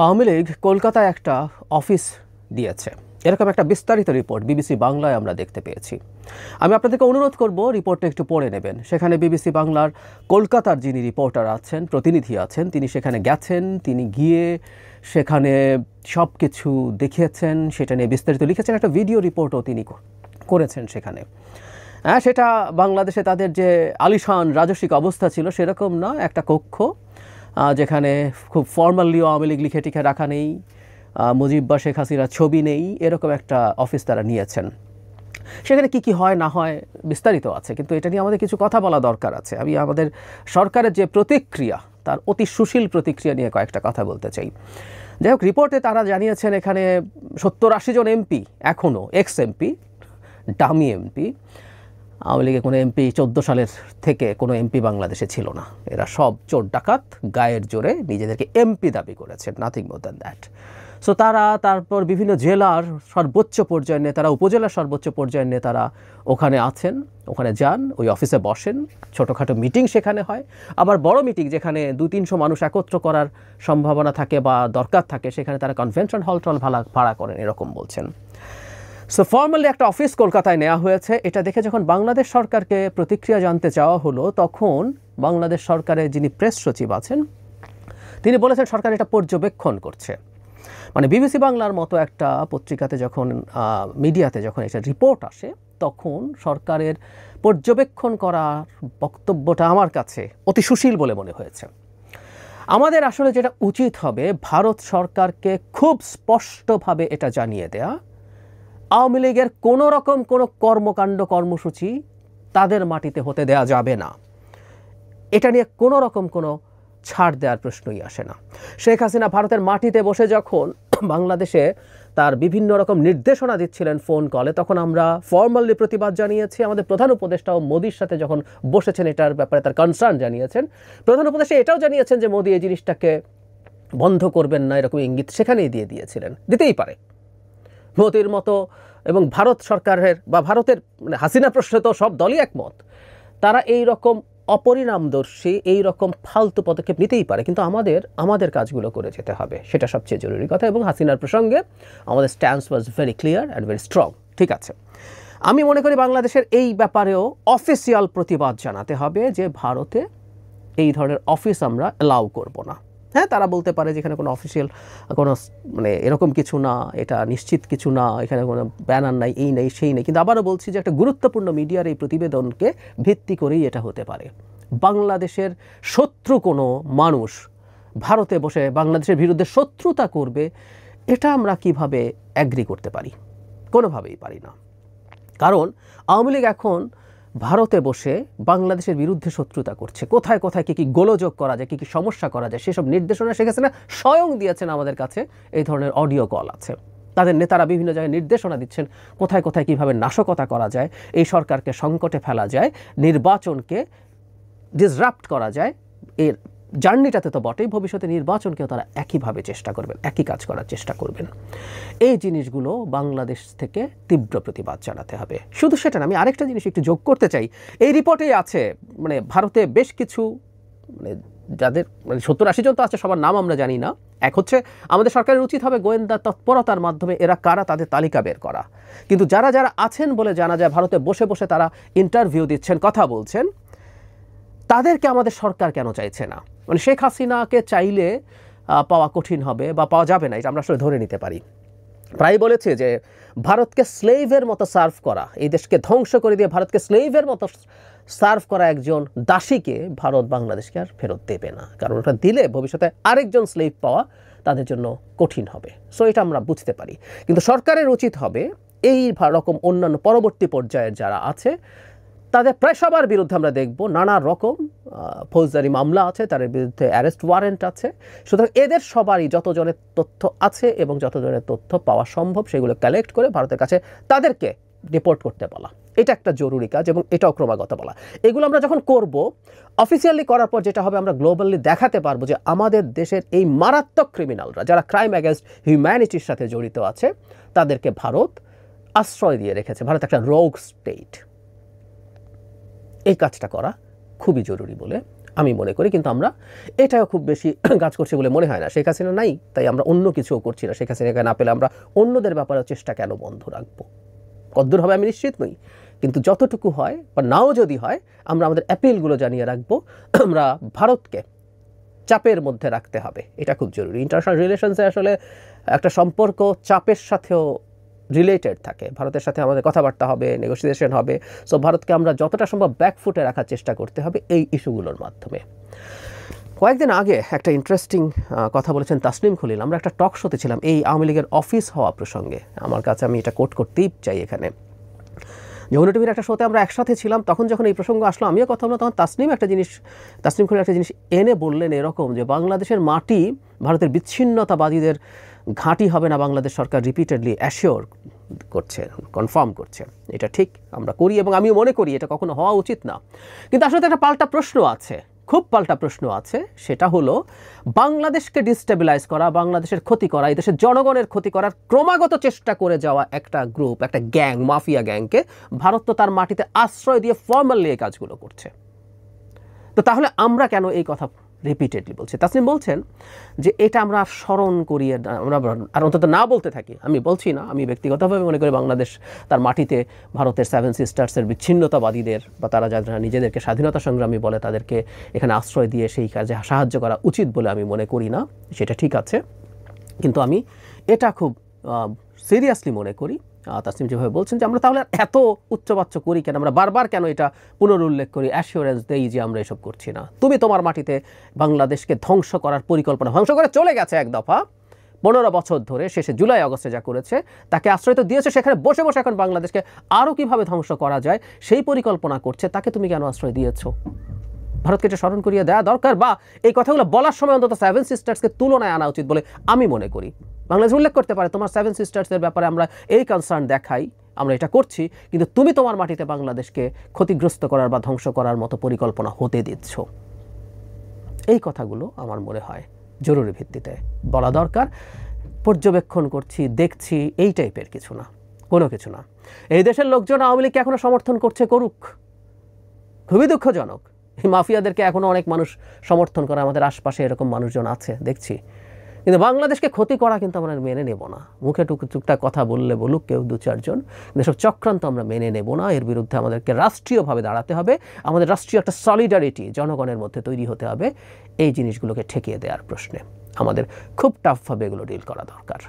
আওয়ামী লীগ কলকাতায় একটা অফিস দিয়েছে, এরকম একটা বিস্তারিত রিপোর্ট বিবিসি বাংলায় আমরা দেখতে পেয়েছি। আমি আপনাদেরকে অনুরোধ করব রিপোর্টটা একটু পড়ে নেবেন। সেখানে বিবিসি বাংলার কলকাতার যিনি রিপোর্টার আছেন, প্রতিনিধি আছেন, তিনি সেখানে গেছেন, তিনি গিয়ে সেখানে সব কিছু দেখিয়েছেন, সেটা নিয়ে বিস্তারিত লিখেছেন, একটা ভিডিও রিপোর্টও তিনি করেছেন সেখানে। হ্যাঁ, সেটা বাংলাদেশে তাদের যে আলিশান রাজস্বিক অবস্থা ছিল সেরকম না, একটা কক্ষ যেখানে খুব ফর্মালিও আওয়ামী লীগ লিখে টিখে রাখা নেই, মুজিব বা শেখ হাসিনার ছবি নেই, এরকম একটা অফিস তারা নিয়েছেন। সেখানে কি কি হয় না হয় বিস্তারিত আছে, কিন্তু এটা নিয়ে আমাদের কিছু কথা বলা দরকার আছে। আমি আমাদের সরকারের যে প্রতিক্রিয়া, তার অতি সুশীল প্রতিক্রিয়া নিয়ে কয়েকটা কথা বলতে চাই। যাই হোক, রিপোর্টে তারা জানিয়েছেন এখানে 70-80 জন এমপি, এখনও x MP, dummy MP. Awami লীগের কোনো এমপি 14 সালের থেকে কোনো এমপি বাংলাদেশে ছিল না। এরা সব চোর ডাকাত, গায়ের জোরে নিজেদেরকে এমপি দাবি করেছেন, nothing more than that. So তারা তারপর বিভিন্ন জেলার সর্বোচ্চ পর্যায়ের নেতারা, উপজেলার সর্বোচ্চ পর্যায়ের নেতারা ওখানে আছেন, ওখানে যান, ওই অফিসে বসেন, ছোটোখাটো মিটিং সেখানে হয়। আবার বড় মিটিং যেখানে 200-300 মানুষ একত্র করার সম্ভাবনা থাকে বা দরকার থাকে, সেখানে তারা কনভেনশন হল টল ভাড়া করেন, এরকম বলছেন। সো ফর্মালি একটা অফিস কলকাতায় নেওয়া হয়েছে। এটা দেখে যখন বাংলাদেশ সরকারকে প্রতিক্রিয়া জানতে চাওয়া হলো, তখন বাংলাদেশ সরকারের যিনি প্রেস সচিব আছেন তিনি বলেছেন সরকার এটা পর্যবেক্ষণ করছে। মানে বিবিসি বাংলার মতো একটা পত্রিকাতে যখন, মিডিয়াতে যখন এটা রিপোর্ট আসে, তখন সরকারের পর্যবেক্ষণ করার বক্তব্যটা আমার কাছে অতি সুশীল বলে মনে হয়েছে। আমাদের আসলে যেটা উচিত হবে, ভারত সরকারকে খুব স্পষ্টভাবে এটা জানিয়ে দেয়া, আওয়ামী লীগের কোনো রকম কোনো কর্মকাণ্ড কর্মসূচি তাদের মাটিতে হতে দেয়া যাবে না। এটা নিয়ে কোনো রকম কোনো ছাড় দেওয়ার প্রশ্নই আসে না। শেখ হাসিনা ভারতের মাটিতে বসে যখন বাংলাদেশে তার বিভিন্ন রকম নির্দেশনা দিচ্ছিলেন ফোন কলে, তখন আমরা ফর্মালি প্রতিবাদ জানিয়েছি। আমাদের প্রধান উপদেষ্টাও মোদির সাথে যখন বসেছেন এটার ব্যাপারে তার কনসার্ন জানিয়েছেন। প্রধান উপদেষ্টা এটাও জানিয়েছেন যে মোদি এই জিনিসটাকে বন্ধ করবেন না, এরকম ইঙ্গিত সেখানেই দিয়েছিলেন, দিতেই পারে মোদির মতো। এবং ভারত সরকারের বা ভারতের মানে হাসিনা প্রশ্নে তো সব দলই একমত, তারা এই রকম অপরিণামদর্শী, এই রকম ফালতু পদক্ষেপ নিতেই পারে, কিন্তু আমাদের কাজগুলো করে যেতে হবে, সেটা সবচেয়ে জরুরি কথা। এবং হাসিনার প্রসঙ্গে আমাদের stance was very clear and very strong. ঠিক আছে, আমি মনে করি বাংলাদেশের এই ব্যাপারেও অফিসিয়াল প্রতিবাদ জানাতে হবে যে ভারতে এই ধরনের অফিস আমরা অ্যালাউ করব না। হ্যাঁ, তারা বলতে পারে যেখানে কোনো অফিসিয়াল কোনো মানে এরকম কিছু না, এটা নিশ্চিত কিছু না, এখানে কোনো ব্যানার নাই, এই নেই সেই নেই, কিন্তু আবারও বলছি যে একটা গুরুত্বপূর্ণ মিডিয়ার এই প্রতিবেদনকে ভিত্তি করেই এটা হতে পারে। বাংলাদেশের শত্রু কোনো মানুষ ভারতে বসে বাংলাদেশের বিরুদ্ধে শত্রুতা করবে, এটা আমরা কিভাবে অ্যাগ্রি করতে পারি? কোনোভাবেই পারি না। কারণ আওয়ামী লীগ এখন ভারতে বসে বাংলাদেশের বিরুদ্ধে শত্রুতা করছে। কোথায় কোথায় কী কী গোলযোগ করা যায়, কী কী সমস্যা করা যায়, সেসব নির্দেশনা শেখ হাসিনা স্বয়ং দিয়েছেন আমাদের কাছে। এই ধরনের অডিও কল আছে, তাদের নেতারা বিভিন্ন জায়গায় নির্দেশনা দিচ্ছেন কোথায় কোথায় কীভাবে নাশকতা করা যায়, এই সরকারকে সংকটে ফেলা যায়, নির্বাচনকে ডিসরাপ্ট করা যায়। এর জার্নিটাতে তো বটেই, ভবিষ্যতে নির্বাচনকেও তারা একইভাবে চেষ্টা করবেন, একই কাজ করার চেষ্টা করবেন। এই জিনিসগুলো বাংলাদেশ থেকে তীব্র প্রতিবাদ জানাতে হবে। শুধু সেটা না, আমি আরেকটা জিনিস একটু যোগ করতে চাই। এই রিপোর্টেই আছে মানে ভারতে বেশ কিছু মানে যাদের মানে 70-80 জন তো আছে, সবার নাম আমরা জানি না। এক হচ্ছে আমাদের সরকারের উচিত হবে গোয়েন্দা তৎপরতার মাধ্যমে এরা কারা তাদের তালিকা বের করা। কিন্তু যারা যারা আছেন বলে জানা যায় ভারতে বসে বসে তারা ইন্টারভিউ দিচ্ছেন, কথা বলছেন, তাদেরকে আমাদের সরকার কেন চাইছে না? মানে শেখ হাসিনাকে চাইলে পাওয়া কঠিন হবে বা পাওয়া যাবে না, এটা আমরা আসলে ধরে নিতে পারি। প্রায় বলেছে যে ভারতকে স্লেভের মতো সার্ভ করা, এই দেশকে ধ্বংস করে দিয়ে ভারতকে স্লেভের মতো সার্ভ করা একজন দাসীকে ভারত বাংলাদেশকে আর ফেরত দেবে না, কারণ ওটা দিলে ভবিষ্যতে আরেকজন স্লেভ পাওয়া তাদের জন্য কঠিন হবে। সো এটা আমরা বুঝতে পারি। কিন্তু সরকারের উচিত হবে এই রকম অন্যান্য পরবর্তী পর্যায়ের যারা আছে তাদের প্রায় সবার বিরুদ্ধে আমরা দেখব নানা রকম ফৌজদারি মামলা আছে, তাদের বিরুদ্ধে অ্যারেস্ট ওয়ারেন্ট আছে। সুতরাং এদের সবারই যতজনের তথ্য আছে এবং যতজনের তথ্য পাওয়া সম্ভব সেগুলো কালেক্ট করে ভারতের কাছে তাদেরকে রিপোর্ট করতে বলা, এটা একটা জরুরি কাজ এবং এটাও ক্রমাগত বলা। এগুলো আমরা যখন করব, অফিসিয়ালি করার পর যেটা হবে, আমরা গ্লোবালি দেখাতে পারবো যে আমাদের দেশের এই মারাত্মক ক্রিমিনালরা যারা ক্রাইম অ্যাগেন্স্ট হিউম্যানিটির সাথে জড়িত আছে, তাদেরকে ভারত আশ্রয় দিয়ে রেখেছে। ভারত একটা রোগ স্টেট। এই কাজটা করা খুবই জরুরি বলে আমি মনে করি। কিন্তু আমরা এটাও খুব বেশি কাজ করছি বলে মনে হয় না। শেখ হাসিনা নাই, তাই আমরা অন্য কিছুও করছি না। শেখ হাসিনাকে না পেলে আমরা অন্যদের ব্যাপারে চেষ্টা কেন বন্ধ রাখবো? কদ্দূর হবে আমি নিশ্চিত নই, কিন্তু যতটুকু হয় বা নাও যদি হয়, আমরা আমাদের অ্যাপিলগুলো জানিয়ে রাখবো। আমরা ভারতকে চাপের মধ্যে রাখতে হবে, এটা খুব জরুরি। ইন্টারন্যাশনাল রিলেশনসে আসলে একটা সম্পর্ক চাপের সাথেও রিলেটেড থাকে। ভারতের সাথে আমাদের কথাবার্তা হবে, নেগোসিয়েশন হবে। সো ভারতকে আমরা যতটা সম্ভব ব্যাকফুটে রাখার চেষ্টা করতে হবে এই ইস্যুগুলোর মাধ্যমে। কয়েকদিন আগে একটা ইন্টারেস্টিং কথা বলেছেন তাসনিম খলিল। আমরা একটা টক শোতে ছিলাম এই আওয়ামী লীগের অফিস হওয়া প্রসঙ্গে। আমার কাছে, আমি এটা কোট করতেই চাই এখানে। যমুনা টিভির একটা শোতে আমরা একসাথে ছিলাম, তখন যখন এই প্রসঙ্গ আসলো আমিও কথা বললাম, তখন তাসনিম খলিল একটা জিনিস এনে বললেন এরকম যে বাংলাদেশের মাটি ভারতের বিচ্ছিন্নতাবাদীদের ঘাঁটি হবে না, বাংলাদেশ সরকার রিপিটেডলি অ্যাসিওর করছে, কনফার্ম করছে। এটা ঠিক আমরা করি এবং আমিও মনে করি এটা কখনো হওয়া উচিত না। কিন্তু আসলে একটা পাল্টা প্রশ্ন আছে, খুব পাল্টা প্রশ্ন আছে। সেটা হলো বাংলাদেশকে ডিস্টেবিলাইজ করা, বাংলাদেশের ক্ষতি করা, এই দেশের জনগণের ক্ষতি করার ক্রমাগত চেষ্টা করে যাওয়া একটা গ্রুপ, একটা গ্যাং, মাফিয়া গ্যাংকে ভারত তো তার মাটিতে আশ্রয় দিয়ে ফর্মালি এই কাজগুলো করছে। তো তাহলে আমরা কেন এই কথা রিপিটেডলি বলছি? তাসনিম বলছেন যে এটা আমরা স্মরণ করিয়ে আমরা আর অন্তত না বলতে থাকি। আমি বলছি না, আমি ব্যক্তিগতভাবে মনে করি বাংলাদেশ তার মাটিতে ভারতের 7 সিস্টার্সের বিচ্ছিন্নতাবাদীদের বা তারা যারা নিজেদেরকে স্বাধীনতা সংগ্রামী বলে তাদেরকে এখানে আশ্রয় দিয়ে সেই কাজে সাহায্য করা উচিত বলে আমি মনে করি না, সেটা ঠিক আছে। কিন্তু আমি এটা খুব সিরিয়াসলি মনে করি। তাসনিম যেভাবে বলছেন যে আমরা তাহলে এত উচ্চবাচ্য করি কেন, আমরা বারবার কেন এটা পুনরুল্লেখ করি, অ্যাসিওরেন্স দেই যে আমরা এসব করছি না। তুমি তোমার মাটিতে বাংলাদেশকে ধ্বংস করার পরিকল্পনা, ধ্বংস করে চলে গেছে এক দফা 15 বছর ধরে, শেষে জুলাই আগস্টে যা করেছে তাকে আশ্রয় তো দিয়েছে, সেখানে বসে বসে এখন বাংলাদেশকে আরও কীভাবে ধ্বংস করা যায় সেই পরিকল্পনা করছে, তাকে তুমি কেন আশ্রয় দিয়েছো? ভারতকে এটা স্মরণ করিয়ে দেওয়া দরকার, বা এই কথাগুলো বলার সময় অন্তত 7 সিস্টার্সকে তুলনায় আনা উচিত বলে আমি মনে করি। বাংলাদেশ উল্লেখ করতে পারে তোমার 7 সিস্টার্সের ব্যাপারে আমরা এই কনসার্ন দেখাই, আমরা এটা করছি, কিন্তু তুমি তোমার মাটিতে বাংলাদেশকে ক্ষতিগ্রস্ত করার বা ধ্বংস করার মতো পরিকল্পনা হতে দিচ্ছ। এই কথাগুলো আমার মনে হয় জরুরি ভিত্তিতে বলা দরকার। পর্যবেক্ষণ করছি, দেখছি, এই টাইপের কিছু না, কোনো কিছু না। এই দেশের লোকজন আওয়ামী লীগকে এখনো সমর্থন করছে, করুক, খুবই দুঃখজনক। এই মাফিয়াদেরকে এখনও অনেক মানুষ সমর্থন করে, আমাদের আশপাশে এরকম মানুষজন আছে দেখছি। কিন্তু বাংলাদেশকে ক্ষতি করা কিন্তু আমরা মেনে নেব না। মুখে টুকটাক কথা বললে বলুক কেউ 2-4 জন, কিন্তু এসব চক্রান্ত আমরা মেনে নেব না। এর বিরুদ্ধে আমাদেরকে রাষ্ট্রীয়ভাবে দাঁড়াতে হবে, আমাদের রাষ্ট্রীয় একটা সলিডারিটি জনগণের মধ্যে তৈরি হতে হবে। এই জিনিসগুলোকে ঠেকিয়ে দেওয়ার প্রশ্নে আমাদের খুব টাফভাবে এগুলো ডিল করা দরকার।